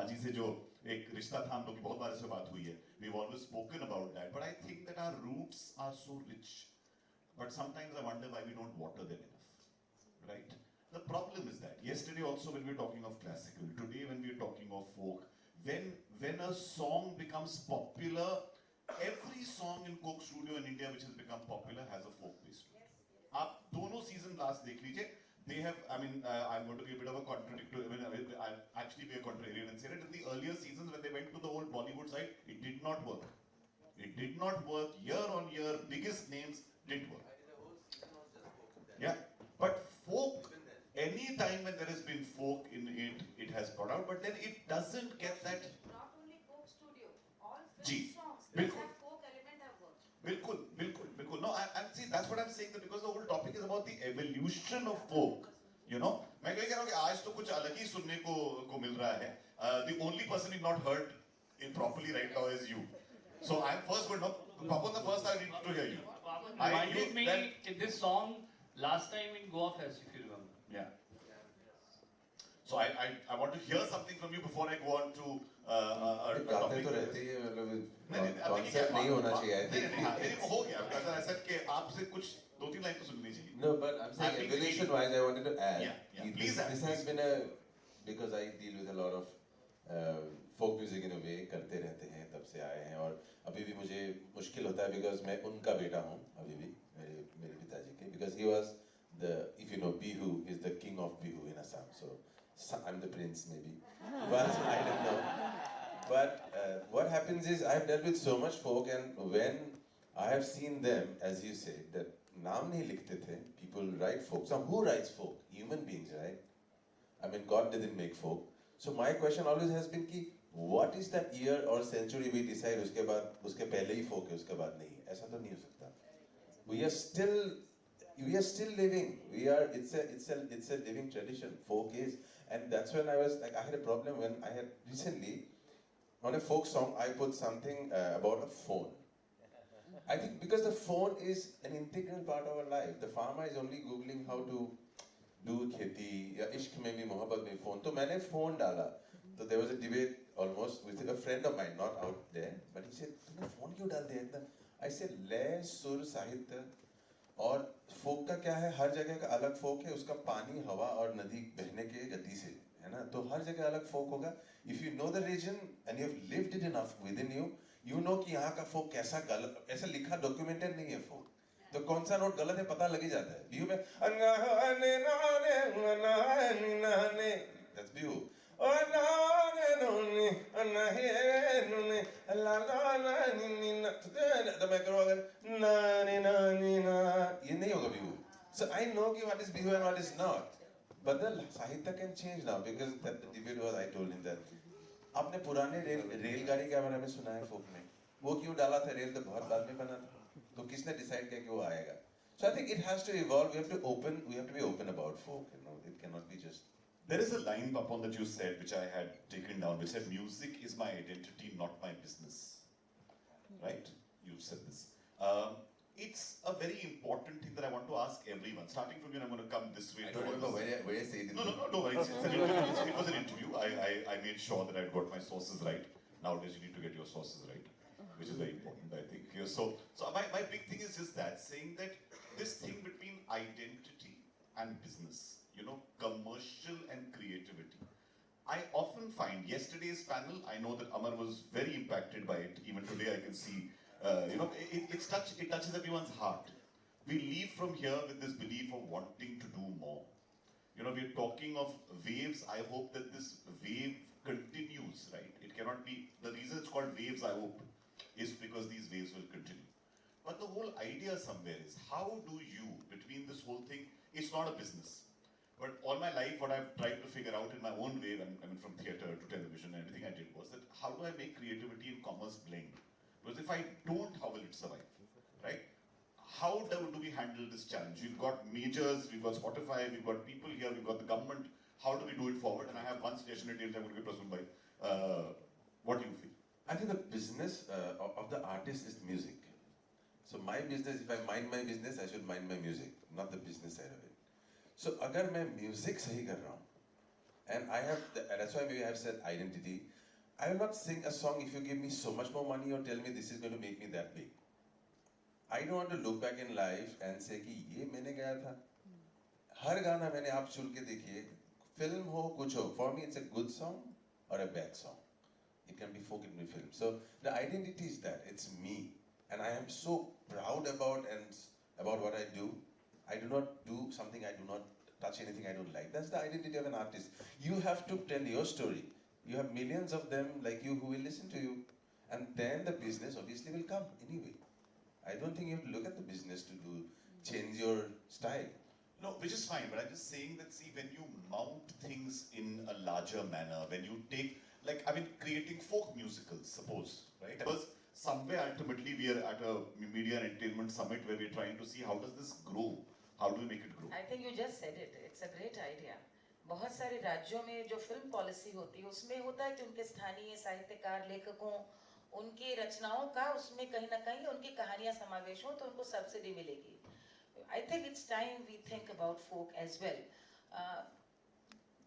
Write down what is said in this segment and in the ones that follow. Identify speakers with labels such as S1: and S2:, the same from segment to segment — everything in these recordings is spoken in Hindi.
S1: बाजी से जो एक रिश्ता था, हम लोग की बहुत बार इससे बात हुई है. We've always spoken about that, but I think that our roots are so rich. But sometimes I wonder why we don't water them enough, right? The problem is that yesterday also when we were talking of classical, today when we are talking of folk, when a song becomes popular, every song in Coke Studio in India which has become popular has a folk base. आप दोनों season last देख लीजिए. They have, I mean, I'm going to be a bit of a contradictory, I'll actually be a contrarian and say that in the earlier seasons when they went to the whole Bollywood side, it did not work. It did not work. Year on year, biggest names did work.
S2: The whole season was just folk.
S1: Yeah, but folk, any time when there has been folk in it, it has brought out, but then it doesn't get that.
S3: Not only Coke Studio, all film
S1: ji,
S3: songs that
S1: बिल्कुल.
S3: have folk element have worked.
S1: बिल्कुल, बिल्कुल, बिल्कुल. No, and see, that's what I'm saying, that because the whole topic is about the evolution of folk. You know, मैं कह रहा हूँ कि आज तो कुछ अलग ही सुनने को मिल रहा है. The only person you've not heard it properly right now is you. So I'm first going to, Papan, the first I need to hear you.
S4: Reminded me in this song last time in Goa Fest, if you remember.
S1: Yeah. So I want to hear something from you before I go on to a
S5: गाते
S1: topic.
S5: तो रहते ही हैं, मतलब
S1: नहीं,
S5: कॉन्सेप्ट नहीं होना चाहिए. I
S1: नहीं, नहीं,
S5: think
S1: नहीं, हो गया. Because I said कि आपसे कुछ 2-3 लाइन तो सुननी चाहिए.
S5: no, but I'm saying
S1: I've been
S5: evolution wise, I wanted to add.
S1: Yeah,
S5: कि
S1: please add,
S5: this has been a, because I deal with a lot of folk music in a way, करते रहते हैं, तब से आए हैं, और अभी भी मुझे मुश्किल होता है because मैं उनका बेटा हूँ अभी भी, मेरे पिताजी के, because he was the, if you know, Bihu is the king of Bihu in Assam, so I'm the prince maybe, but I don't know. But what happens is I've dealt with so much folk, and when I have seen them, as you said, that नाम नहीं लिखते थे, people write folk. So who writes folk? Human beings, right? I mean, God didn't make folk. So my question always has been कि what is that year or century we decide उसके बाद, उसके पहले ही folk है, उसके बाद नहीं, ऐसा तो नहीं हो सकता. We are still living. It's a living tradition. Folk is, and that's when I was like, I had a problem when I had recently on a folk song I put something about a phone. I think because the phone is an integral part of our life. The farmer is only googling how to do खेती या इश्क में भी मोहब्बत में phone. तो मैंने phone डाला. So there was a debate almost with a friend of mine, not out there, but he said, "तुमने phone क्यों डाल दिया इतना?" I said, लय, सुर, साहित्य और फोक का क्या है, हर जगह का अलग फोक है, उसका पानी, हवा और नदी बहने के गति से, है ना, तो हर जगह अलग फोक होगा. If you know the reason and you have lived it enough within you, you know कि यहाँ का फोक कैसा गलत, ऐसा लिखा डॉक्यूमेंटेड नहीं है फोक, तो कौन सा नोट गलत है पता लग ही जाता है. बिहू में दैट्स बिहू. तो मैं करूँ अगर ये नहीं होगा Bihu. So I know what is bihu and what is not, but the sahitya can change now because that the debate was, I told him that आपने पुराने रेलगाड़ी के बारे में सुना है फोक में, वो क्यों डाला था, रेल तो बहुत बाद में बना था, तो किसने डिसाइड किया कि वो आएगा. So I think it has to evolve. We have to be open about folk. You know, it cannot be just.
S1: There is a line, Papan, that you said, which I had taken down, which said, "Music is my identity, not my business." Right? You said this. It's a very important thing that I want to ask everyone. Starting from you, I'm going to come this way.
S5: I don't know where I say it.
S1: No, don't worry. It's an interview. It was an interview. I made sure that I got my sources right. Nowadays, you need to get your sources right, which is very important, I think. So my big thing is just that, saying that this thing between identity and business, you know, commercial and creativity. I often find yesterday's panel, I know that Amar was very impacted by it. Even today, I can see, you know, it touches everyone's heart. We leave from here with this belief of wanting to do more. You know, we're talking of waves. I hope that this wave continues, right? It cannot be, the reason it's called waves, I hope, is because these waves will continue. But the whole idea somewhere is, how do you, between this whole thing, it's not a business. But all my life, what I've tried to figure out in my own way, I mean, from theatre to television, everything I did was that, how do I make creativity and commerce blend? Because if I don't, how will it survive, right? How do we handle this challenge? We've got majors, we've got Spotify, we've got people here, we've got the government. How do we do it forward? And I have one suggestion at the end, I'm going to be Prasoon Bhai. What do you feel?
S5: I think the business of the artist is music. So my business, if I mind my business, I should mind my music, not the business side of it. So अगर मैं music सही कर रहा हूँ, and I have, that's why maybe I have said identity. I will not sing a song if you give me so much more money or tell me this is going to make me that big. I don't want to look back in life and say कि ये मैंने गाया था. हर गाना मैंने आप चुन के देखिए, film हो कुछ हो. For me, it's a good song or a bad song. It can be folk, it can be film. So the identity is that it's me, and I am so proud about what I do. I do not do something. I do not touch anything I don't like. That's the identity of an artist. You have to tell your story. You have millions of them like you who will listen to you, and then the business obviously will come anyway. I don't think you have to look at the business to change your style.
S1: No, which is fine, but I'm just saying that, see, when you mount things in a larger manner, when you take, like, I mean, creating folk musicals, suppose, right? Because somewhere ultimately we are at a media and entertainment summit where we're trying to see how does this grow? How do we make it grow?
S6: I think you just said it. It's a great idea. बहुत सारे राज्यों में जो फिल्म पॉलिसी होती है उसमें होता है कि उनके स्थानीय साहित्यकार लेखकों उनकी रचनाओं का उसमें कहीं ना कहीं उनकी कहानियां समावेश हो तो उनको सब्सिडी मिलेगी. I think it's time we think about folk as well.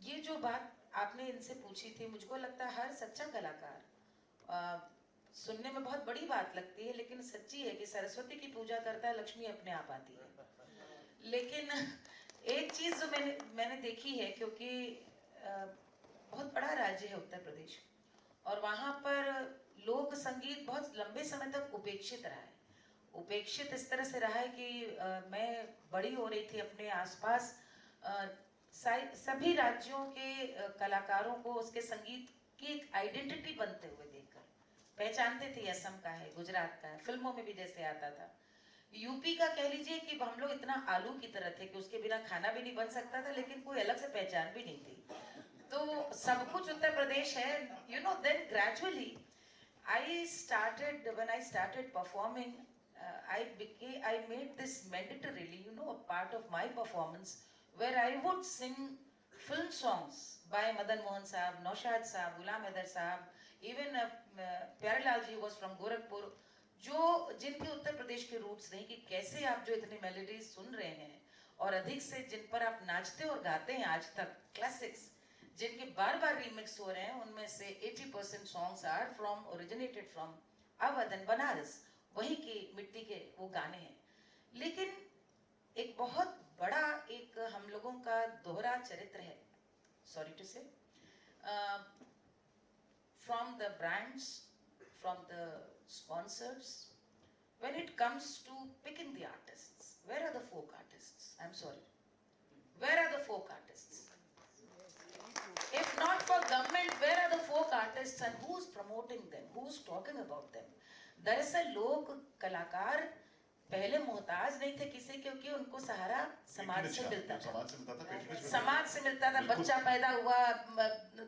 S6: ये जो बात आपने इनसे पूछी थी मुझको लगता है हर सच्चा कलाकार सुनने में बहुत बड़ी बात लगती है लेकिन सच्ची है कि सरस्वती की पूजा करता है लक्ष्मी अपने आप आती है. लेकिन एक चीज जो मैंने देखी है क्योंकि बहुत बड़ा राज्य है उत्तर प्रदेश और वहाँ पर लोक संगीत बहुत लंबे समय तक उपेक्षित रहा है. उपेक्षित इस तरह से रहा है कि मैं बड़ी हो रही थी अपने आसपास सभी राज्यों के कलाकारों को उसके संगीत की एक आइडेंटिटी बनते हुए देखकर पहचानते थे. असम का है, गुजरात का है, फिल्मों में भी जैसे आता था. यूपी का कह लीजिए कि हम लोग इतना आलू की तरह थे कि उसके बिना खाना भी नहीं बन सकता था लेकिन कोई अलग से पहचान भी नहीं थी. तो सब कुछ उत्तर प्रदेश है. You know, then gradually when I started performing, I made this mandatorily, you know, a part of my performance where I would sing film songs by Madan Mohan Sahab, Naushad Sahab, Ghulam Haider Sahab, even Pyarelal ji was from Gorakhpur, जो जिनके उत्तर प्रदेश के रूट्स नहीं कि कैसे आप जो इतने मेलोडीज सुन रहे हैं और अधिक से जिन पर आप नाचते और गाते हैं आज तक क्लासिक्स जिनके बार बार रीमिक्स हो रहे हैं उनमें से 80% songs are originated from Awadh and Banaras. वहीं की मिट्टी के वो गाने हैं. लेकिन एक बहुत बड़ा एक हम लोगों का दोहरा चरित्र है, सॉरी टू से, from the brands, from the sponsors, when it comes to picking the artists, where are the folk artists? I'm sorry, where are the folk artists? If not for government, where are the folk artists and who's promoting them, who's talking about them? दरअसल लोग कलाकार पहले मोहताज नहीं थे किसी क्योंकि उनको सहारा समाज से मिलता था. समाज से मिलता था. बच्चा पैदा हुआ,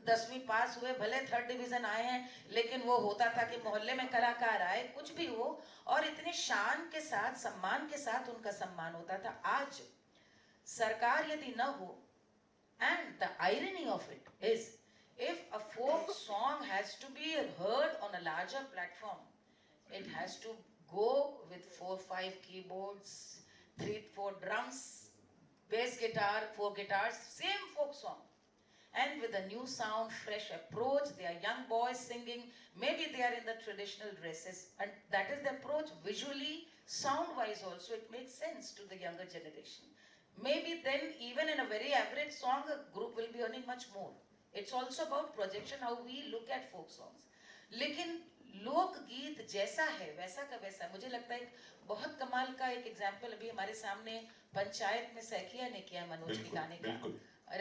S6: 10वीं पास हुए, भले 3rd डिवीजन आए हैं लेकिन वो होता था कि मोहल्ले में कलाकार आए, कुछ भी हो, और इतने शान के साथ सम्मान के साथ उनका सम्मान होता था. आज सरकार यदि न हो, and the irony of it is if a folk song has to be heard on a larger platform, it has to go with 4-5 keyboards, 3-4 drums, bass guitar, 4 guitars, same folk song. And with a new sound, fresh approach, they are young boys singing, maybe they are in the traditional dresses, and that is the approach visually, sound-wise also, it makes sense to the younger generation. Maybe then even in a very average song, a group will be earning much more. It's also about projection, how we look at folk songs. लेकिन लोकगीत जैसा है वैसा का वैसा. मुझे लगता है बहुत कमाल का एक एग्जाम्पल अभी हमारे सामने पंचायत में सैखिया ने किया मनोज के गाने का,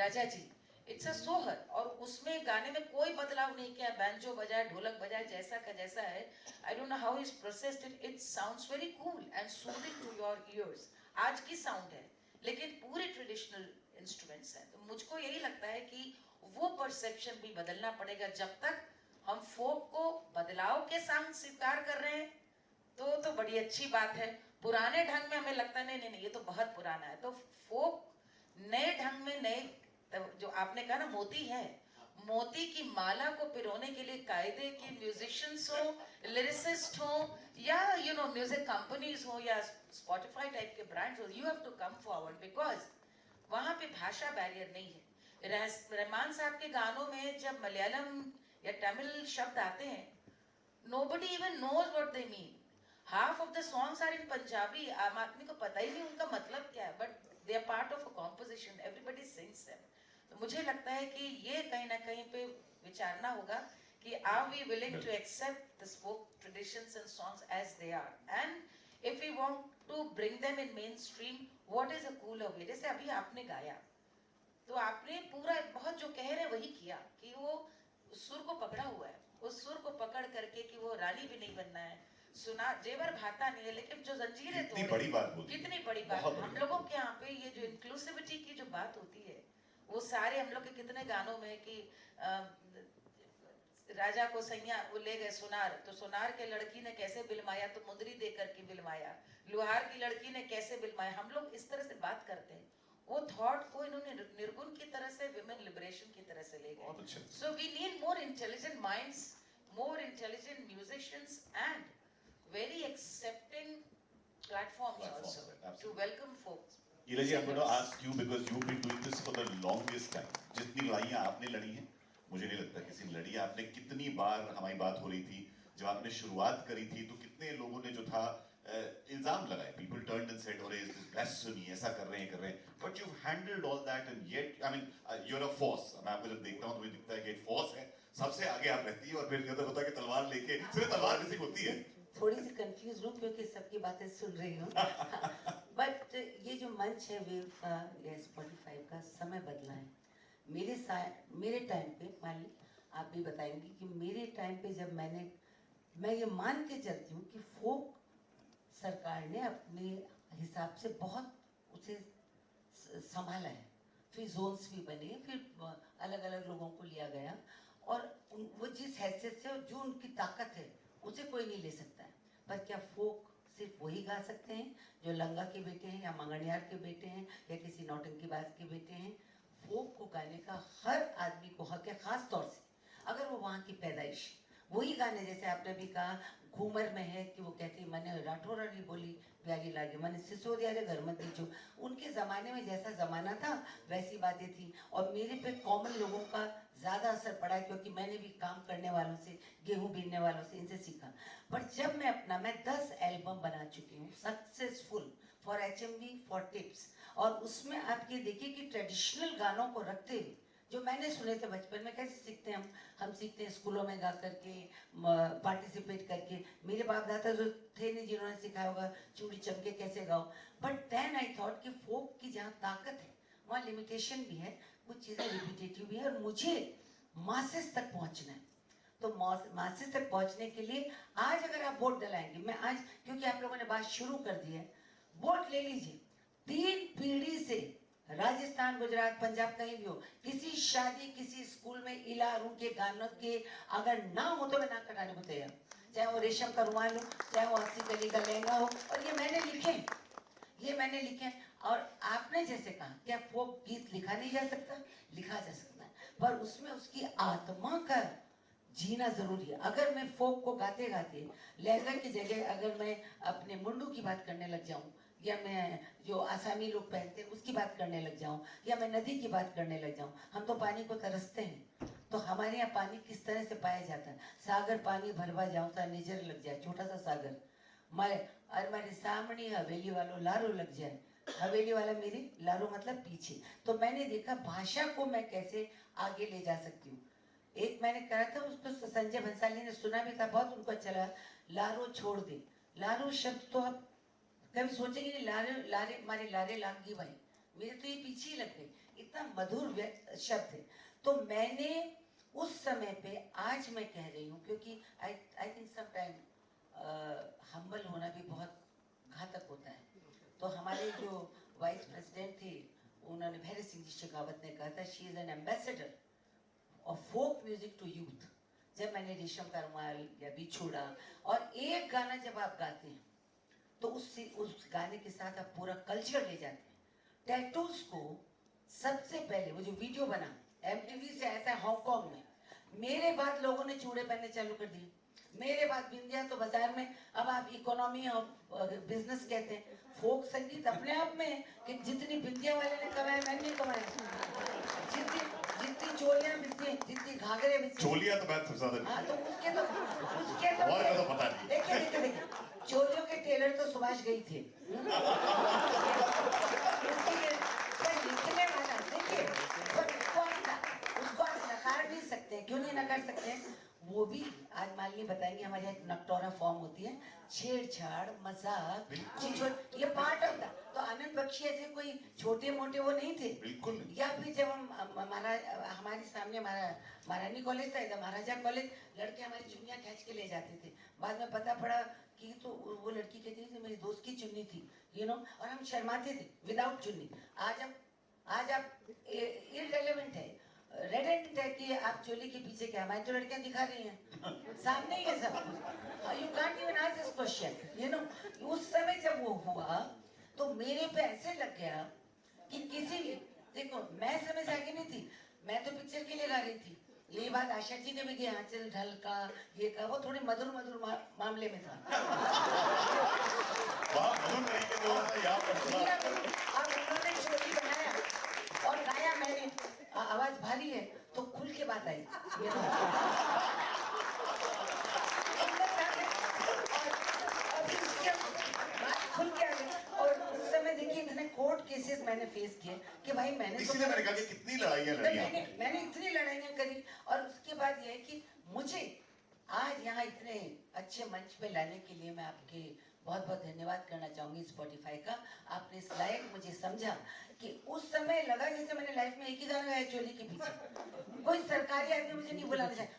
S6: राजा जी. इट्स अ सोहर, और उसमें गाने में कोई बदलाव नहीं किया, बैंजो बजाए, ढोलक बजाए, जैसा का जैसा है. I don't know how is processed it. It sounds very cool and soothing to your ears. आज की साउंड है लेकिन पूरे ट्रेडिशनल इंस्ट्रूमेंट्स हैं. तो मुझको यही लगता है कि वो परसेप्शन भी बदलना पड़ेगा. जब तक हम फोक को बदलाव के साथ स्वीकार कर रहे हैं तो बड़ी अच्छी बात है. पुराने ढंग में हमें लगता है नहीं ये तो बहुत पुराना है. तो फोक नए ढंग में, नए जो आपने कहा ना मोती है, मोती की माला को पिरोने के लिए कायदे की म्यूजिशियंस हो, लिरिसिस्ट हो, या यू नो म्यूजिक कंपनीज हो, या स्पॉटिफाई टाइप के ब्रांड्स हो, you have to come forward because वहाँ पे भाषा बैरियर नहीं है. रहमान साहब के गानों में जब मलयालम या तमिल शब्द आते हैं, nobody even knows what they mean. Half of the songs are in Punjabi. आम आदमी को पता ही नहीं उनका मतलब क्या है, but they are part of a composition. Everybody sings them. तो मुझे लगता है कि ये कहीं ना कहीं पे विचारना होगा कि are we willing to accept the folk traditions and songs as they are, and if we want to bring them in mainstream, what is a cooler way? जैसे अभी आपने गाया, तो आपने पूरा बहुत जो कह रहे वही किया कि वो सुर को पकड़ा हुआ है, उस सुर को पकड़ करके कि वो रानी भी नहीं बनना है, सुना जेवर भाता नहीं है, लेकिन जो जंजीरें
S1: कितनी बड़ी बात बोली,
S6: कितनी बड़ी बात।
S1: बहुत
S6: हम
S1: बड़ी
S6: लोगों के यहाँ पे ये जो इंक्लूसिविटी की जो बात होती है, वो सारे हम लोग के कितने गानों में कि राजा को सैया वो ले गए सुनार, तो सुनार के लड़की ने कैसे बिलमाया, तो मुंदरी दे करके बिलमाया, लुहार की लड़की ने कैसे बिलमाया। हम लोग इस तरह से बात करते हैं, वो थॉट को इन्होंने निर्गुण की तरह से विमेन लिबरेशन की तरह से ले गए। So we need more intelligent minds, more intelligent musicians and very accepting platforms also to welcome folks.
S1: Ilaji, I'm going to ask you because you've been doing this for the longest time. जितनी लड़ाइयाँ आपने लड़ी हैं, मुझे नहीं लगता किसी ने लड़ी है। आपने कितनी बार हमारी बात हो रही थी, जब आपने शुरुआत करी थी, तो कितने लोगों ने जो था इल्जाम लगाए, people turned and said, "अरे this blasphemy, ऐसा कर रहे हैं। But you've handled all that and yet, I mean, you're a force. मैं आपको जब देखता हूँ तो मुझे दिखता है कि एक force है, सबसे आगे आप रहती है और फिर जब होता है कि तलवार लेके सिर्फ तलवार किसी को होती है।
S7: थोड़ी सी कंफ्यूज हूँ क्योंकि सबकी बातें सुन रही हूँ, बट ये जो मंच है वेव का या स्पॉटिफाई का समय बदला है। मेरे टाइम पे, मान ली आप भी बताएंगे कि मेरे टाइम पे जब मैं ये मान के चलती हूँ कि फोक सरकार ने अपने हिसाब से बहुत उसे संभाला है, फिर जोन्स भी बने, फिर अलग अलग लोगों को लिया गया और वो जिस हैसियत से और जो उनकी ताकत है उसे कोई नहीं ले सकता है। पर क्या फोक सिर्फ वही गा सकते हैं जो लंगा के बेटे हैं या मंगनियार के बेटे हैं या किसी नौटंकीबाज के बेटे हैं? फोक को गाने का हर आदमी को हक है, खास तौर से अगर वो वहाँ की पैदाइश। वही गाने जैसे आपने भी कहा घूमर में है कि वो कहती मैंने राठौरानी बोली प्यारी लागे, मैंने सिसोदिया रे घर मत दीजो। उनके ज़माने में जैसा ज़माना था वैसी बातें थी और मेरे पे कॉमन लोगों का ज़्यादा असर पड़ा है क्योंकि मैंने भी काम करने वालों से, गेहूँ बीनने वालों से, इनसे सीखा। पर जब मैं 10 एल्बम बना चुकी हूँ successful for HMV, for tips, और उसमें आप ये देखिए कि ट्रेडिशनल गानों को रखते हुए जो मैंने सुने थे बचपन में, कैसे सीखते हैं हम सीखते हैं स्कूलों में गा करके, पार्टिसिपेट करके। मेरे बाप दादा जो थे नहीं जिन्होंने सिखाया होगा चूड़ी चमके कैसे गाओ। बट देन आई थॉट कि फोक की जहाँ ताकत है वहाँ लिमिटेशन भी है, कुछ चीज़ें रिपीटेटिव भी है और मुझे मासेस तक पहुँचना है। तो मासेस तक पहुँचने के लिए आज अगर आप वोट डलाएंगे, मैं आज क्योंकि आप लोगों ने बात शुरू कर दी है, वोट ले लीजिए। 3 पीढ़ी से राजस्थान, गुजरात, पंजाब कहीं भी हो, किसी शादी, किसी स्कूल में इलारू के गानों के अगर ना हो तो मैं ना कराने को तैयार, चाहे वो रेशम का रुमाल हो, चाहे वो 80 कली का लहंगा हो। और ये मैंने लिखे। और आपने जैसे कहा क्या फोक गीत लिखा नहीं जा सकता? लिखा जा सकता है, पर उसमें उसकी आत्मा का जीना जरूरी है। अगर मैं फोक को गाते गाते लहंगा की जगह अगर मैं अपने मुंडू की बात करने लग जाऊं, या मैं जो आसामी लोग पहनते हैं उसकी बात करने लग जाऊं, या मैं नदी की बात करने लग जाऊं, हम तो पानी को तरसते हैं। तो हमारे यहाँ पानी किस तरह से पाया जाता है? सागर पानी भरवा जाऊं सा निजर लग जाए, छोटा सा सागर, हमारे सामने हवेली वालों लारो लग जाए। हवेली वाला मेरी, लारो मतलब पीछे। तो मैंने देखा भाषा को मैं कैसे आगे ले जा सकती हूँ। एक मैंने कहा था, उसको संजय भंसाली ने सुना भी था, बहुत उनको अच्छा लगा, लारो छोड़ दे। लारो शब्द तो आप कभी सोचेंगे नहीं, लारे मारे लारे लागी भाई, मेरे तो ये पीछे ही लग गई, इतना मधुर शब्द है। तो मैंने उस समय पे, आज मैं कह रही हूँ क्योंकि I think some time humble होना भी बहुत घातक होता है। तो हमारे जो वाइस प्रेसिडेंट थे उन्होंने, भैरव सिंह जी शेखावत ने कहा था, she is an ambassador of folk music to youth. जब मैंने रेशम का रुमाल या बिछोड़ा, और एक गाना जब आप गाते हैं तो उस गाने के साथ आप पूरा कल्चर ले जाते हैं। टैटूज को सबसे पहले वो जो वीडियो बना MTV से ऐसा हांगकांग में, मेरे बाद लोगों ने चूड़े पहनने चालू कर दिए, मेरे बाद बिंदिया तो बाजार में, अब आप इकोनॉमी ऑफ बिजनेस कहते हैं। फोक संगीत अपने आप में कि जितनी बिंदिया वाले ने कमाया मैंने कमाया, जितनी चोलियां मिलती हैं, जितनी घाघरे मिलती हैं।
S1: चोलियां तो मैं सबसे ज्यादा
S7: हाँ तो उसके तो
S1: और का तो पता नहीं।
S7: देखिए चोलियों के टेलर तो सुभाष गई थे। उसके लिखने वाला देखिए, पर उसको आप नकार नहीं सकते हैं। क्यों नहीं नकार सकते हैं? वो भी आज मालिनी बताएंगे, हमारे यहाँ एक नक्टोरा फॉर्म होती है, छेड़छाड़, मजाक, चिचोड़, ये पार्ट ऑफ द। तो आनंद बख्शी ऐसे कोई छोटे मोटे वो नहीं थे।
S1: बिल्कुल नहीं।
S7: या फिर जब हम हमारे सामने महारानी कॉलेज था, इधर महाराजा कॉलेज, लड़के हमारी चुन्नियां खींच के ले जाते थे। बाद में पता पड़ा कि तो वो लड़की कहती थी मेरी दोस्त की चुन्नी थी, और हम शर्माते थे विदाउट चुन्नी। आज आप इररिलेवेंट है, रेडेंट है कि आप चोली के पीछे क्या, हमारी तो लड़कियां दिखा रही हैं, सामने ही है सब कुछ। You can't even ask this question, उस समय जब वो हुआ तो मेरे पे ऐसे लग गया कि किसी भी, देखो मैं समय से आगे नहीं थी, मैं तो पिक्चर के लिए गा रही थी। ये बात आशा जी ने भी की, आंचल ढल का ये का, वो थोड़ी मधुर मामले में था। अब उन्होंने चोली बनाया और गाया मैंने, आवाज भारी है तो खुल के बात आई। खुल के आ गई। और उस समय देखिए इतने कोर्ट केसेस मैंने फेस किए कि भाई मैंने
S1: इसीलिए मैंने कहा कि कितनी लड़ाइयाँ लड़ी आपने।
S7: मैंने इतनी लड़ाइयाँ करी। और उसके बाद ये है कि मुझे आज यहाँ इतने अच्छे मंच पे लाने के लिए मैं आपके बहुत बहुत धन्यवाद करना चाहूंगी स्पॉटिफाई का। आपने इस लायक मुझे समझा कि उस समय लगा जैसे मैंने लाइफ में एक ही गाना गाया चोली के पीछे। कोई सरकारी आदमी मुझे नहीं बुलाना चाहिए,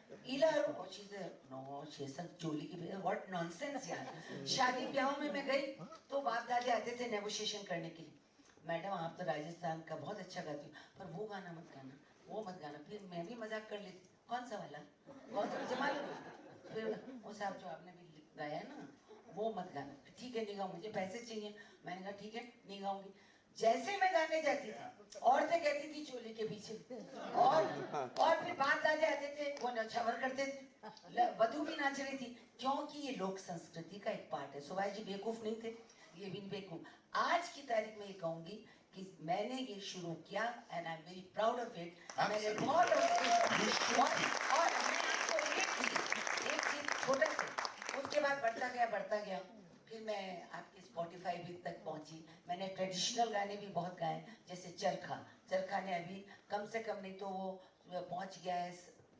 S7: चोली की व्हाट नॉनसेंस यार। शादी ब्याहों में मैं गई तो बाप दादे आते थे नेगोशिएशन करने के लिए, मैडम आप तो राजस्थान का बहुत अच्छा गाती हो पर वो गाना मत गाना, वो मत गाना। फिर मैं भी मजाक कर लेती, कौन सा वाला, कौन सा मुझे मालूम। फिर वो साहब जो आपने भी गाया है ना वो मत गाना। ठीक है नहीं गाऊँ, मुझे पैसे चाहिए। मैंने कहा ठीक है नहीं गाऊंगी। जैसे मैं गाने जाती थी औरतें कहती थी चोली के पीछे, और फिर बात दादे आते थे वो नौछावर करते थे, वधू भी नाच रही थी, क्योंकि ये लोक संस्कृति का एक पार्ट है। सुभाष जी बेवकूफ नहीं थे, ये भी बेवकूफ। आज की तारीख में ये कहूंगी कि मैंने ये शुरू किया and I am very proud of it. मैंने बहुत और एक चीज छोटा सा, उसके बाद बढ़ता गया। फिर मैं आपके स्पॉटिफाई भी तक पहुंची। मैंने ट्रेडिशनल गाने भी बहुत गाए, जैसे चरखा ने अभी कम से कम नहीं तो वो पहुंच गया है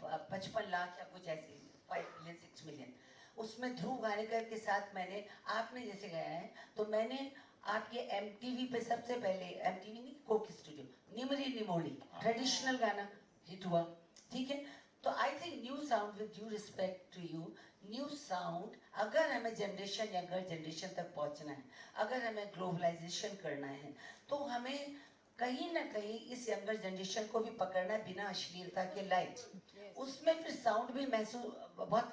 S7: 55 लाख या कुछ ऐसे, 5 मिलियन 6 मिलियन। उसमें ध्रुव गानेकर के साथ मैंने, आपने जैसे गाया है तो मैंने आपके MTV पे सबसे पहले, MTV नहीं कोक स्टूडियो, निमरी निमोड़ी ट्रेडिशनल गाना हिट हुआ, ठीक है। तो I think new sound, with due respect to you, new sound, अगर हमें जनरेशन यंगर जनरेशन तक पहुंचना है, अगर हमें ग्लोबलाइजेशन करना है, तो हमें कहीं ना कहीं इस यंगर जनरेशन को भी पकड़ना है बिना अश्लीलता के लाइट। उसमें फिर साउंड भी महसूस बहुत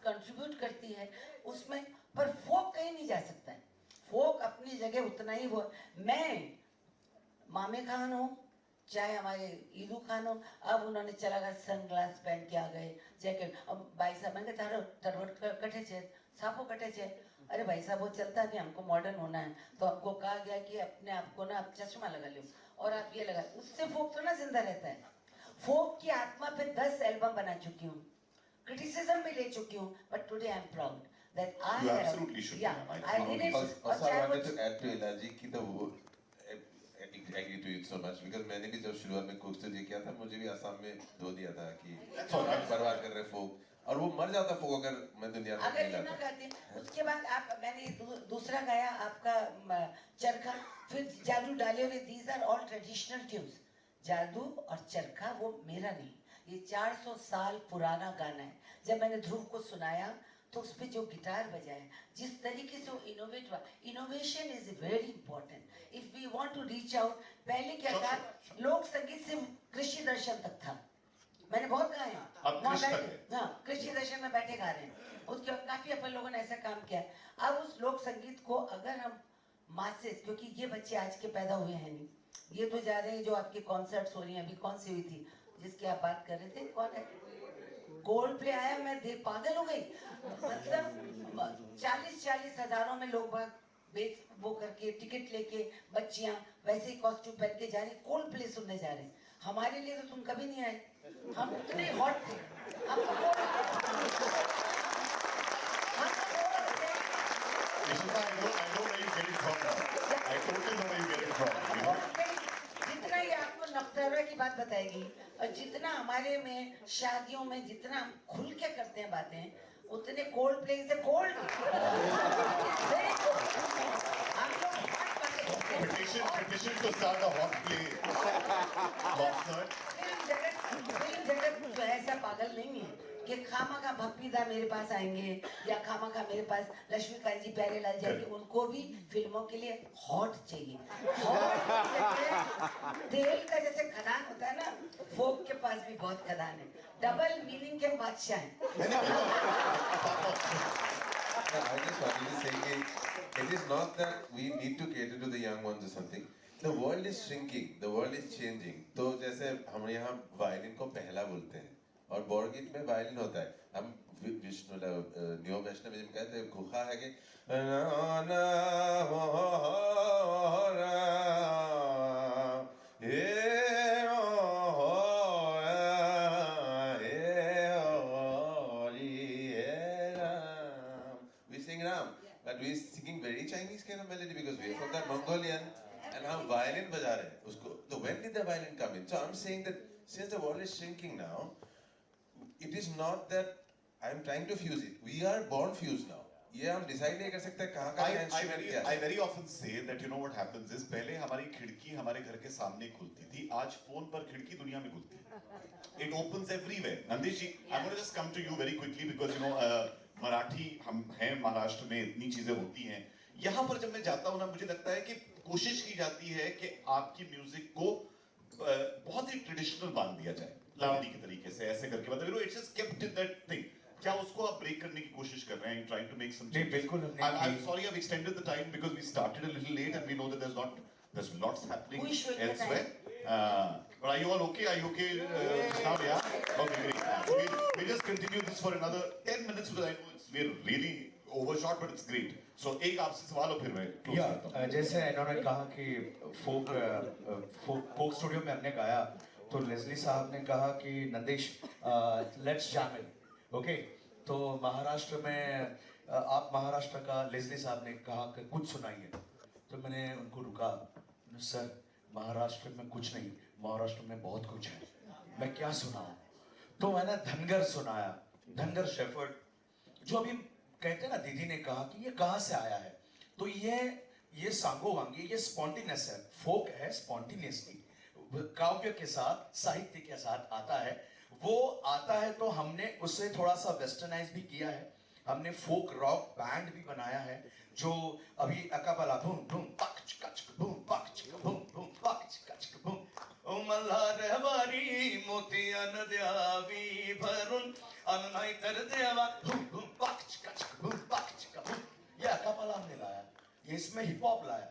S7: कंट्रीब्यूट करती है उसमें, पर फोक कहीं नहीं जा सकता है। फोक अपनी जगह उतना ही वो, मैं मामे खान हूँ चाहे हमारे ईदू खान हो, अब उन्होंने चला गया सनग्लास पहन के आ गए, जैकेट। अब भाई साहब मैंने कहा तारो तरवट कटे छे, सापो कटे छे। अरे भाई साहब वो चलता नहीं, हमको मॉडर्न होना है, तो हमको कहा गया कि अपने आप को ना आप चश्मा लगा लो और आप ये लगा, उससे फोक तो ना जिंदा रहता है। फोक की आत्मा पे 10 एल्बम बना चुकी हूँ, क्रिटिसिज्म भी ले चुकी हूँ, but today I am proud that I
S1: You
S7: have,
S1: absolutely should,
S7: yeah,
S1: ma'am.
S7: I did it.
S5: Also, I wanted to add to Ilaji ki the agree to it so much because मैंने भी जब शुरुआत में कोक स्टूडियो किया था, मुझे भी आसाम में धो दिया था कि बर्बाद कर रहे फोक, और वो मर जाता फोक अगर मैं दुनिया में नहीं लाता।
S7: उसके बाद मैंने दूसरा गाया आपका चरखा, फिर जादू डाले हुए, these are all traditional tunes। जादू और चरखा वो मेरा नहीं, ये 400 साल पुराना गाना है। जब मैंने ध्रुव को सुनाया तो उस पे जो गिटार बजाया, जिस तरीके से वो इनोवेट हुआ, innovation is very important if we want to reach out. पहले क्या था, लोक संगीत से कृषि दर्शन तक था, मैंने बहुत गाए हैं, कृषि दर्शन में बैठे गा रहे हैं। उसके बाद काफी अपन लोगों ने ऐसा काम किया है। अब उस लोक संगीत को अगर हम मासेस, क्योंकि ये बच्चे आज के पैदा हुए हैं नहीं, ये तो जा रहे हैं जो आपके कॉन्सर्ट्स हो रही हैं, अभी कौन सी हुई थी जिसकी आप बात कर रहे थे, कौन है, गोल्ड प्ले आया, मैं देख पागल हो गई। मतलब 40-40 हजारों में लोग बेच वो करके टिकट लेके, बच्चियां वैसे ही कॉस्ट्यूम पहन के जा रही, गोल्ड प्ले सुनने जा रहे हैं। हमारे लिए तो तुम कभी नहीं आए, हम उतने हॉट थे, हम तो bored थे। हम तो bored थे।
S1: Ishita, I know where you get it from now. I totally know where you get it from. You know?
S7: जितना ये आपको नफ्तारा की बात बताएगी और जितना हमारे में शादियों में जितना हम खुल के करते हैं बातें, उतने कोल्ड प्ले से कोल्ड हम लोग hot बातें करते हैं।
S1: Petition to start a hot play. Concert.
S7: Film जगत तो ऐसा पागल नहीं है कि खामा का भक्तिदा मेरे पास आएंगे या खामा का मेरे पास लक्ष्मीकांत जी प्यारेलाल जाएंगे, उनको भी फिल्मों के लिए हॉट चाहिए। हॉट तेल का जैसे खदान होता है ना, फोक के पास भी बहुत खदान है, डबल मीनिंग के बादशाह हैं।
S5: I just wanted to say that it is not that we need to cater to the young ones or something. The world is shrinking, the world is changing. तो जैसे हम यहाँ वायलिन को पहला बोलते हैं और बॉर्गीट में वायलिन होता है। हम विष्णु न्यू वैष्णव में कहते हैं गुखा है कि ना ना हो रा हे हो we sing Ram, but we singing very Chinese kind of melody because we are from that Mongolian, and हम violin बजा रहे हैं उसको. So when did the violin come in? So I'm saying that since the world is shrinking now, it is not that I'm trying to fuse it. We are born fused now. ये हम decide नहीं कर सकते कहाँ का instrument क्या है.
S1: I very often say that you know what happens is पहले हमारी खिड़की हमारे घर के सामने खुलती थी, आज फोन पर खिड़की दुनिया में खुलती है. It opens everywhere. Nandesh ji, I'm going to just come to you very quickly because you know Marathi हम हैं महाराष्ट्र में इतनी चीजें होती हैं. यहाँ पर जब मैं जाता हूँ ना मुझे लगता है कि कोशिश की जाती है कि आपकी म्यूजिक को बहुत ही ट्रेडिशनल बांध दिया जाए लावणी के तरीके से ऐसे करके मतलब you know it's just kept in that thing. क्या उसको आप ब्रेक करने की कोशिश कर रहे हैं trying to make some changes?
S8: बिल्कुल
S1: I'm sorry I've extended the time because we started a little late and we know that there's lots happening
S7: Who is showing the
S1: elsewhere. But are you all okay? Are you okay now? Yeah. Okay, great. So we just continue this for another 10 minutes because I know we're really overshot, but it's great. So एक आपसे सवाल और फिर मैं close करता हूँ.
S8: जैसे इन्होंने कहा कि फोक स्टूडियो में हमने गाया तो लेस्ली साहब ने कहा कि Nandesh let's jam in. Okay, तो महाराष्ट्र में आप महाराष्ट्र का लेस्ली साहब ने कहा कि कुछ सुनाइए, तो मैंने उनको रुका. सर महाराष्ट्र में कुछ नहीं, महाराष्ट्र में बहुत कुछ है, मैं क्या सुनाऊं? तो मैंने धनगर सुनाया, धनगर शेफर्ड जो अभी कहते हैं ना, दीदी ने कहा कि ये कहाँ से आया है, तो ये सांगो वांगी, ये स्पॉन्टेनियस है, फोक है, स्पॉन्टेनियसली काव्य के साथ साहित्य के साथ आता है. वो आता है तो हमने उसे थोड़ा सा वेस्टर्नाइज भी किया है. हमने फोक रॉक बैंड भी बनाया है जो अभी अकापला बूम बूम पक कच बूम पक बूम बूम पक कच बूम ओ मल्हार हमारी मोतियान द्यावी भरून अन नाही तर देवा बूम बूम पक कच बूम पक बूम. ये अकापला हमने लाया, ये इसमें हिप हॉप लाया.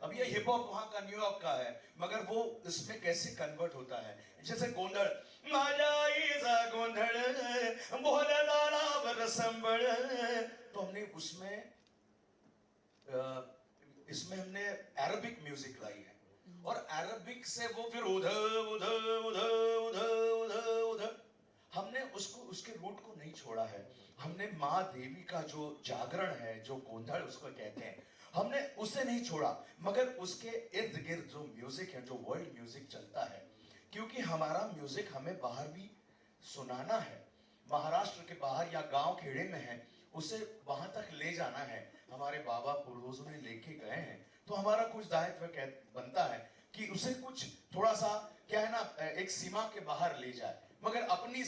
S8: अब ये हिप हॉप वहाँ का न्यूयॉर्क का है, मगर वो इसमें कैसे कन्वर्ट होता है. जैसे गोंधळ माझा गोंधळ बोलेला बरसंबळ, तो हमने इसमें हमने अरबिक म्यूजिक लाई है और अरबिक से वो फिर उधर उधर उधर उधर उधर उधर हमने उसके रूट को नहीं छोड़ा है. हमने माँ देवी का जो जागरण है, जो गोंधळ उसको कहते हैं, हमने उसे नहीं छोड़ा, मगर उसके इर्द गिर्द जो म्यूजिक है, जो वर्ल्ड म्यूजिक चलता है, क्योंकि हमारा म्यूजिक हमें बाहर भी सुनाना है. महाराष्ट्र के बाहर या गांव खेड़े में है, उसे वहां तक ले जाना है. हमारे बाबा पूर्वजों ने लेके गए हैं, तो हमारा कुछ दायित्व बनता है कि उसे कुछ थोड़ा सा क्या है ना, एक सीमा के बाहर ले जाए, मगर अपनी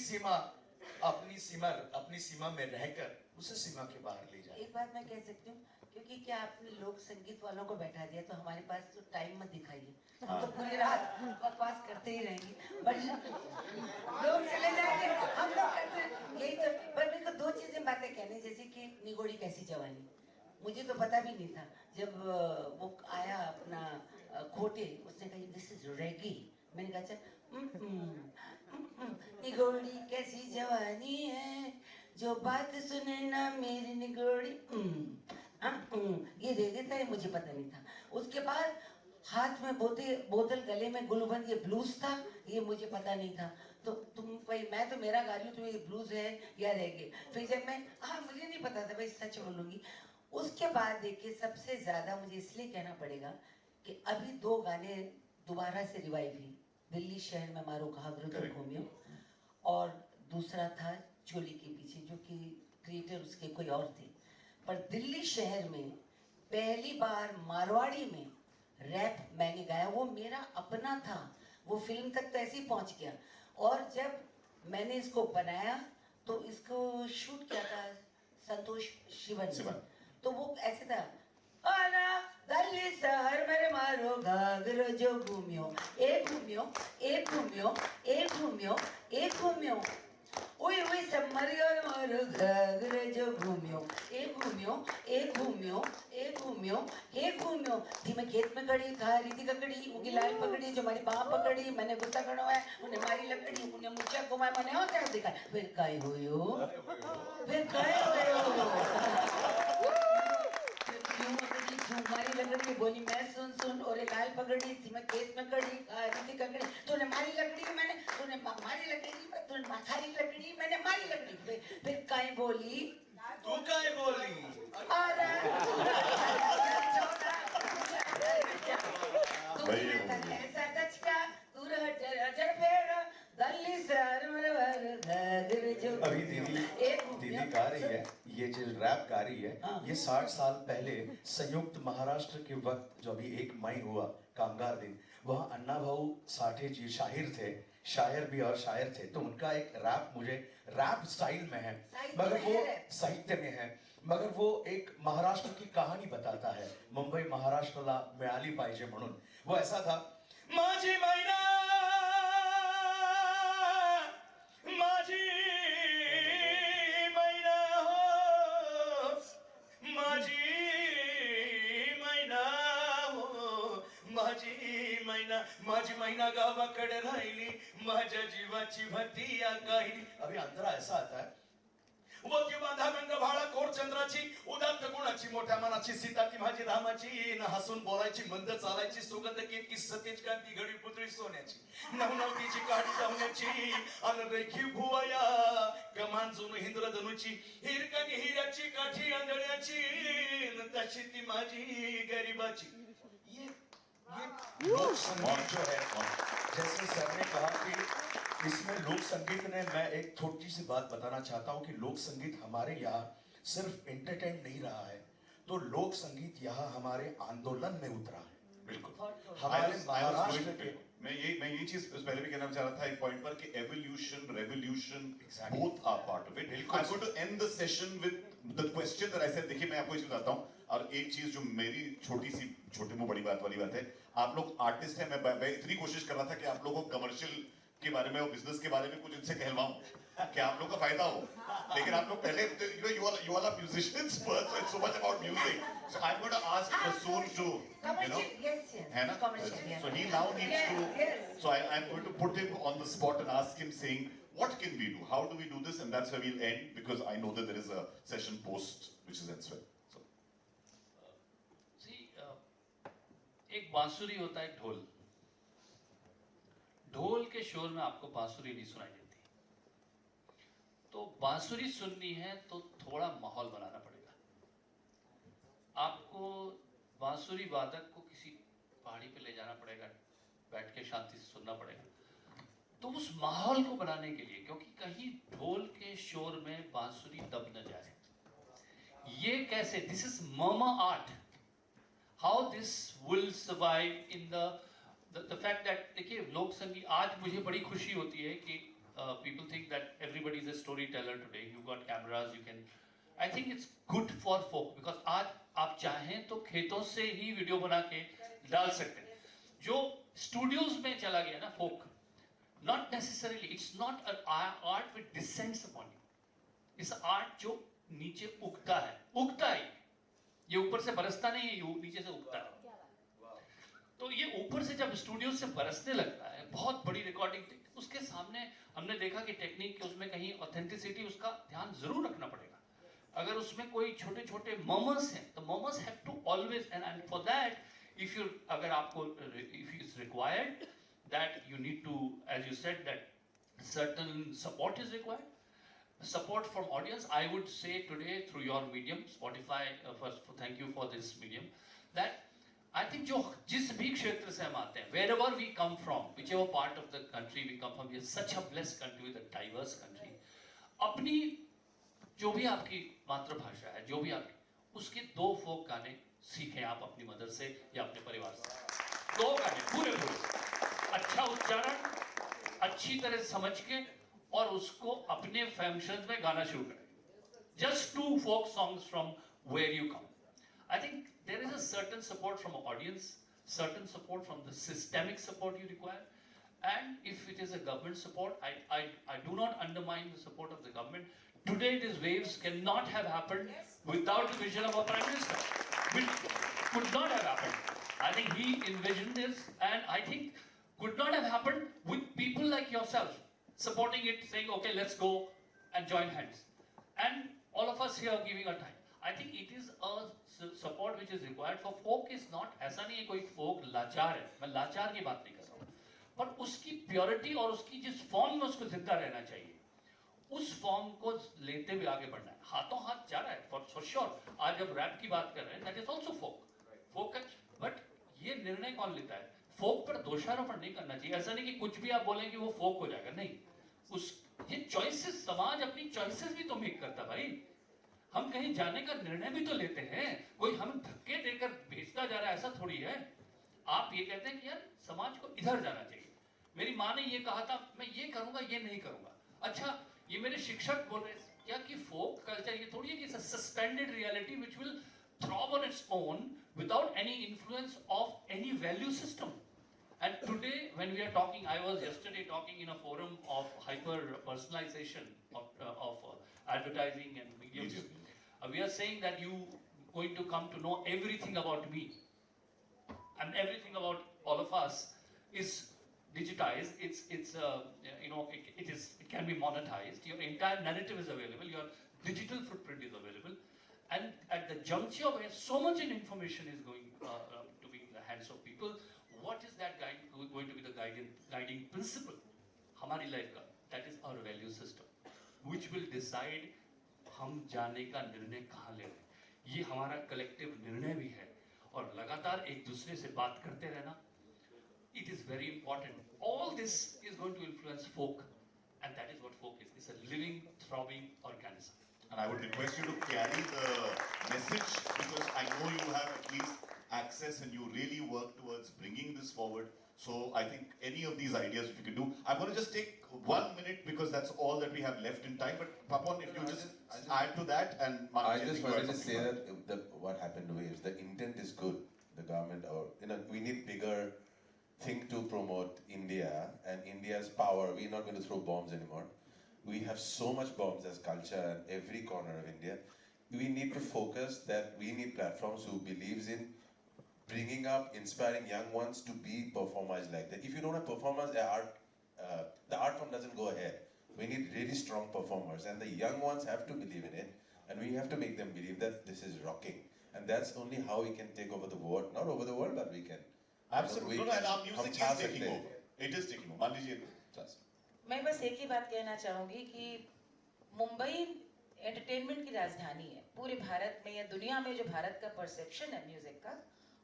S8: सीमा में रहकर उसे सीमा के बाहर ले जाए.
S7: एक बात मैं कह सकती हूँ, क्योंकि क्या आपने लोक संगीत वालों को बैठा दिया तो हमारे पास तो टाइम मत दिखाइए, हम तो पूरी रात बकवास करते ही रहेंगे, बट लोग चले जाएंगे, हम लोग करते यही तो. पर मेरे को दो चीजें बातें कहनी, जैसे कि निगोड़ी कैसी जवानी, मुझे तो पता भी नहीं था. जब वो आया अपना खोटे, उसने कहा दिस इज रेगी, मैंने कहा अच्छा निगोड़ी कैसी जवानी है जो बात सुने ना मेरी निगोड़ी. ये दे देता है, मुझे पता नहीं था. उसके बाद हाथ में बोतल गले में गुलबंद, ये ब्लूज था, ये मुझे पता नहीं था। तो तुम भाई, मैं तो मेरा गा रही हूँ, तुम्हें ये ब्लूज है या रेगे। फिर जब मैं, हाँ मुझे नहीं पता था भाई, सच बोलूंगी। उसके बाद देखिए सबसे ज्यादा मुझे इसलिए कहना पड़ेगा कि अभी 2 गाने दोबारा से रिवाइव हुई, दिल्ली शहर में मारो घाघरो जो घूमियो, और दूसरा था चोली के पीछे, जो कि क्रिएटर उसके कोई और थे। पर दिल्ली शहर में पहली बार मारवाड़ी में रैप मैंने गाया, वो मेरा अपना था, वो फिल्म तक तो ऐसे ही पहुंच गया। और जब मैंने इसको बनाया तो इसको शूट किया था संतोष शिवन ने, तो वो ऐसे था, आना दिल्ली शहर मेरे मारो घाघरो जो घूमियो, ए घूमियो, ए घूमियो, ए घूमियो, ए घूमियो, ओए ओए सब मरियो मारो घाघरो जो घूमियो, ए घूमियो, ए घूमियो, ए घूमियो, ए घूमियो। थी मैं खेत में खड़ी, खा रही थी ककड़ी, उनकी लाल पकड़ी, जो हमारी बाँ पकड़ी, मैंने गुस्सा करो है, उन्हें मारी लकड़ी, उन्हें मुझे घुमाया, मैंने और क्या दिखा, फिर काय होयो, फिर काय होयो, मारी लकड़ी बोली मैं सुन सुन, और लाल पकड़ी थी मैं खेत में खड़ी, खा रही थी ककड़ी, तूने मारी लकड़ी, मैंने तूने मारी लकड़ी, तूने खारी लकड़ी, मैंने मारी लकड़ी, फिर काय बोली,
S5: तू काय बोली,
S8: अभी दीदी गा रही है, ये जो रैप गा रही है, ये 60 साल पहले संयुक्त महाराष्ट्र के वक्त, जो अभी 1 मई हुआ कामगार दिन, वहाँ अन्ना भाऊ साठे जी शाहिर थे, शायर भी और शायर थे, तो उनका एक रैप मुझे रैप स्टाइल में है, मगर वो साहित्य में है, मगर वो एक महाराष्ट्र की कहानी बताता है, मुंबई महाराष्ट्रला मिळाली पाहिजे म्हणून। वो ऐसा था, माझी मैना माझी मैना हो, माझी मैना हो, माझी मैना गावाकडे राहिली, माझ्या जीवाची भती या काहिली। अभी अंतरा ऐसा आता है, वो ती बांधा गंग भाळा कोर चंद्राची, उदात्त गुणाची, मोठ्या मनाची, सीता ती माझी रामाची, न हसून बोलायची, मंद चालायची, सुगंध केतकी सतेज कांती, घडी पुतळी सोन्याची, नवनवतीची काठी जाऊन्याची, अनरेखी भुवया कमान जुन इंद्रधनुची, हिरकणी हिऱ्याची काठी आंधळ्याची, तशी ती माझी गरिबाची। ये लोक संगीत जो है, जैसे सर ने कहा कि इसमें लोक संगीत ने, मैं एक छोटी सी बात बताना चाहता हूँ कि लोक संगीत हमारे यहाँ सिर्फ एंटरटेन नहीं रहा है, तो लोक संगीत यहाँ हमारे आंदोलन में उतरा है। बिल्कुल हमारे महाराष्ट्र के,
S1: मैं ये चीज पहले भी कहना चाह रहा था एक पॉइंट पर कि evolution revolution both are part of it. I am going to end the session with the question that I said. देखिए मैं आपको ये बताता हूँ, और एक चीज जो मेरी छोटे मुंह बड़ी बात वाली बात है, आप लोग आर्टिस्ट हैं, मैं इतनी कोशिश कर रहा था कि आप लोगों को कमर्शियल के बारे में और बिजनेस के बारे में कुछ इनसे कहलवाऊं कि आप लोग का फायदा हो, लेकिन आप लोग पहले you all are musicians first, so it's so much about music, so I'm going to ask Rasool to, you know, है ना, so he now needs to, so I'm going to put him on the spot and ask him saying what can we do, how do we do this, and that's where we'll end because I know that there is a session post which is elsewhere. So
S4: see, एक बांसुरी होता है ढोल, ढोल के शोर में आपको बांसुरी नहीं सुनाई देती, तो बांसुरी सुननी है तो थोड़ा माहौल बनाना पड़ेगा आपको। बांसुरी वादक को किसी पहाड़ी पे ले जाना पड़ेगा, बैठ के शांति से सुनना पड़ेगा, तो उस माहौल को बनाने के लिए, क्योंकि कहीं ढोल के शोर में बांसुरी दब न जाए। ये कैसे, this is Marma art, how this will survive in the fact that, देखिए लोक संगीत, आज मुझे बड़ी खुशी होती है कि people think that everybody is a storyteller today, you got cameras, you can, I think it's good for folk because आज आप चाहें तो खेतों से ही वीडियो बना के डाल सकते हैं। जो स्टूडियोज में चला गया ना folk, not necessarily, it's not an art which descends upon you, it's an art जो नीचे उगता है, ये ऊपर से बरसता नहीं है, ये नीचे से उगता है। तो ये ऊपर से जब स्टूडियो से बरसने लगता है, बहुत बड़ी रिकॉर्डिंग, उसके सामने हमने देखा कि टेक्निक के उसमें कहीं ऑथेंटिसिटी, उसका ध्यान जरूर रखना पड़ेगा। अगर उसमें कोई छोटे छोटे मर्मर्स हैं तो murmurs have to always, and for that if you अगर आपको if it's required that you need to, as you said, that certain support is required, support from audience. I would say today through your medium, Spotify, first thank you for this medium, that I think जो जिस भी क्षेत्र से हम आते हैं, wherever we come from, whichever part of the country we come from, we are such a blessed country with a diverse country. अपनी जो भी आपकी मातृभाषा है, जो भी आपकी, उसके 2 फोक गाने सीखें आप अपनी मदर से या अपने परिवार से। 2 गाने पूरे अच्छा उच्चारण, अच्छी तरह समझ के, और उसको अपने फंक्शंस में गाना शुरू करें। Just 2 folk songs from where you come. I think there is a certain support from audience, certain support from the systemic support you require, and if it is a government support, I do not undermine the support of the government. Today these waves cannot have happened without the vision of our Prime Minister. Which could not have happened. I think he envisioned this, and I think could not have happened with people like yourself supporting it, saying, okay, let's go and join hands. And all of us here giving our time. I think it is a support which is required for folk. Is not, ऐसा नहीं है कोई folk लाचार है, मैं लाचार की बात नहीं कर रहा हूँ, पर उसकी प्योरिटी और उसकी जिस फॉर्म में उसको जिंदा रहना चाहिए, उस फॉर्म को लेते हुए आगे बढ़ना है। हाथों हाथ जा रहा है फॉर श्योर। आज जब रैप की बात कर रहे हैं, that is also folk, but ये निर्णय कौन लेता है? फोक पर दोषारोपण नहीं करना चाहिए। ऐसा नहीं कि कुछ भी आप बोलें कि वो फोक हो जाएगा, नहीं। उस ये चॉइसेस, समाज अपनी चॉइसेस भी तो मेक करता भाई। हम कहीं जाने का निर्णय भी तो लेते हैं, कोई हम धक्के देकर भेजता जा रहा है, ऐसा थोड़ी है। आप ये कहते हैं कि यार समाज को इधर जाना चाहिए, मेरी माँ ने ये कहा था, मैं ये करूंगा, ये नहीं करूंगा। अच्छा, ये मेरे शिक्षक बोल रहे क्या कि फोक कल्चर ये थोड़ी है कि suspended reality which will throb on its own without any influence of any value system. And today, when we are talking, I was yesterday talking in a forum of hyper personalization of advertising and mediums. We are saying that you going to come to know everything about me, and everything about all of us is digitized. It's it can be monetized. Your entire narrative is available. Your digital footprint is available, and at the juncture where so much information is going to be in the hands of people. What is that going to be the guiding principle हमारी लाइफ का? That is our value system, which will decide हम जाने का निर्णय कहाँ ले रहे हैं। ये हमारा कलेक्टिव निर्णय भी है, और लगातार एक दूसरे से बात करते रहना, it is very important. All this is going to influence folk, and that is what folk is. It's a living, throbbing organism.
S1: And I would request you to carry the message, because I know you have at least access and you really work towards bringing this forward. So I think any of these ideas if you can do. I'm going to just take 1 minute because that's all that we have left in time. But Pawan, if you just add to that, and
S5: I just wanted to say that what happened to Waves, the intent is good. The government, or we need bigger thing to promote India and India's power. We're not going to throw bombs anymore. We have so much bombs as culture in every corner of India. We need to focus that we need platforms who believes in bringing up, inspiring young ones to be performers like that. If you don't have performers, the art form doesn't go ahead. We need really strong performers, and the young ones have to believe in it, and we have to make them believe that this is rocking. And that's only how we can take over the world. Not over the world, but we can.
S1: Absolutely. No, and our music is taking over. It is taking over. मान लीजिए, trust.
S6: मैं बस एक ही बात कहना चाहूँगी कि मुंबई एंटरटेनमेंट की राजधानी है। पूरे भारत में या दुनिया में जो भारत का परसेप्शन है म्यूजिक का,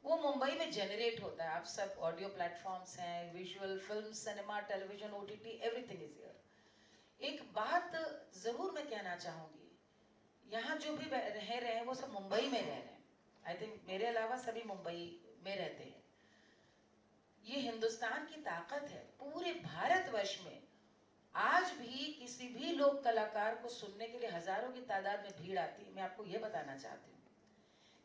S6: वो मुंबई में जनरेट होता है। आप सब ऑडियो प्लेटफॉर्म्स हैं, visual film, cinema, television, OTT, everything is here. एक बात जरूर मैं कहना चाहूँगी, यहाँ जो भी रह रहे हैं वो सब मुंबई में रह रहे हैं। आई थिंक मेरे अलावा सभी मुंबई में रहते हैं। ये हिंदुस्तान की ताकत है। पूरे भारतवर्ष में आज भी किसी भी लोक कलाकार को सुनने के लिए हजारों की तादाद में भीड़ आती है। मैं आपको ये बताना चाहती हूँ,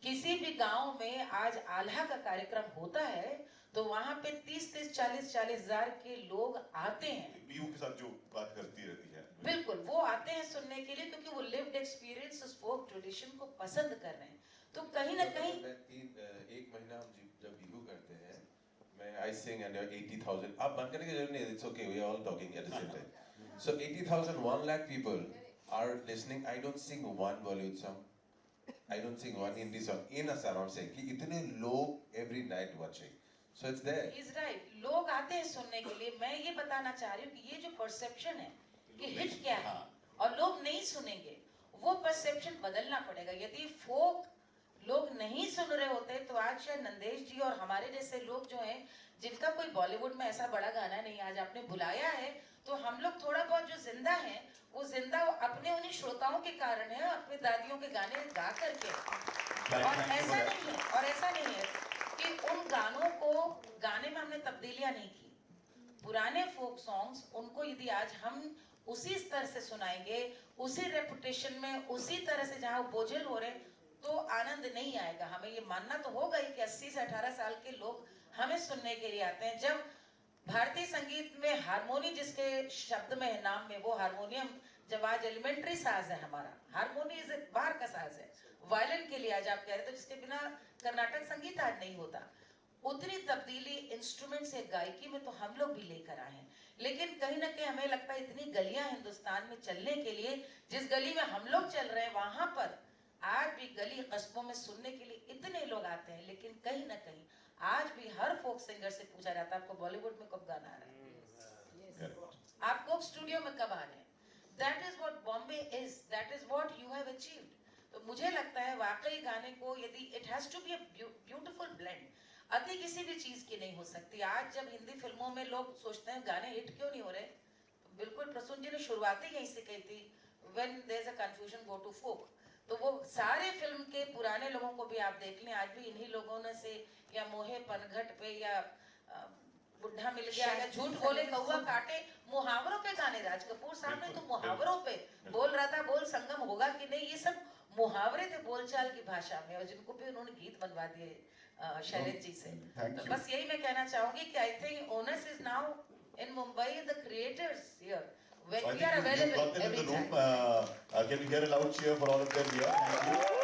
S6: किसी भी गांव में आज आल्हा का कार्यक्रम होता है तो वहां पे 30-30, 40-40 हजार के लोग आते हैं।
S1: बीयू के साथ जो बात करती रहती है,
S6: बिल्कुल, वो आते हैं सुनने के लिए क्योंकि वो लिव्ड एक्सपीरियंस, उस फोक ट्रेडिशन को पसंद कर रहे हैं। तो कहीं ना कहीं
S5: एक महीना हम जब बीयू करते हैं, मैं I sing and 80,000, आप बंद करने की जरूरत नहीं है, it's okay, we are all talking at the same time. So 80,000, 1 lakh people are listening. I don't sing one Bollywood song. I don't sing one Hindi song in Assam. I'm saying कि इतने लोग every night watching, so it's there.
S6: He's right. लोग आते हैं सुनने के लिए. मैं ये बताना चाह रही हूँ कि ये जो परसेप्शन है कि हिट क्या है और लोग नहीं सुनेंगे, वो परसेप्शन बदलना पड़ेगा. यदि फोक लोग नहीं सुन रहे होते तो आज शायद नंदेश जी और हमारे जैसे लोग जो हैं, जिनका कोई बॉलीवुड में ऐसा बड़ा गाना नहीं आज आपने बुलाया है, तो हम लोग थोड़ा बहुत जो जिंदा हैं वो जिंदा अपने उन्हीं श्रोताओं के कारण है, अपने दादियों के गाने गा करके. और ऐसा नहीं है कि उन गानों को गाने में हमने तब्दीलियां नहीं की. पुराने फोक सॉन्ग्स उनको यदि आज हम उसी स्तर से सुनाएंगे, उसी रेपुटेशन में, उसी तरह से जहाँ बोझल हो रहे, तो आनंद नहीं आएगा. हमें ये मानना तो होगा ही कि 80 से 18 साल के लोग हमें सुनने के लिए आते हैं. जब भारतीय संगीत में हारमोनी जिसके शब्द में है, नाम में, वो हारमोनियम जब आज एलिमेंट्री साज है हमारा, हारमोनी इज बाहर का साज है. वायलिन के लिए आज आप कह रहे थे जिसके बिना कर्नाटक संगीत आज नहीं होता. उतनी तब्दीली इंस्ट्रूमेंट से गायकी में तो हम लोग भी लेकर आए हैं. लेकिन कहीं ना कहीं हमें लगता है इतनी गलियां हिंदुस्तान में चलने के लिए, जिस गली में हम लोग चल रहे हैं वहां पर आज भी गली कस्बों में सुनने के लिए इतने लोग आते हैं. लेकिन कहीं ना कहीं आज भी हर फोक सिंगर से पूछा जाता है आपको बॉलीवुड में कब गाना आ रहा है, आप कोक स्टूडियो में कब आ रहे हैं. That is what Bombay is, that is what you have achieved. तो मुझे लगता है वाकई गाने को यदि it has to be a beautiful blend, अति किसी भी चीज की नहीं हो सकती. आज जब हिंदी फिल्मों में लोग सोचते हैं गाने हिट क्यों नहीं हो रहे, तो बिल्कुल प्रसून जी ने शुरुआत ही यहीं से कही थी, when there is a confusion go to folk. तो वो सारे फिल्म के पुराने लोगों को भी आप देख लें, आज भी इन्हीं लोगों ने से या मोहे पनघट पे या बुढ़ा मिल गया या झूठ बोले कौवा काटे, मुहावरों पे गाने. राज कपूर साहब ने तो मुहावरों पे बोल रहा था, बोल संगम होगा कि नहीं, ये सब मुहावरे थे बोलचाल की भाषा में, और जिनको भी उन्होंने गीत बनवा दिए शैलेश जी से. तो बस यही मैं कहना चाहूंगी कि I think onus is now in Mumbai, the creators here, when we are available every time.
S1: Can we hear a loud cheer for all of them here? Thank you.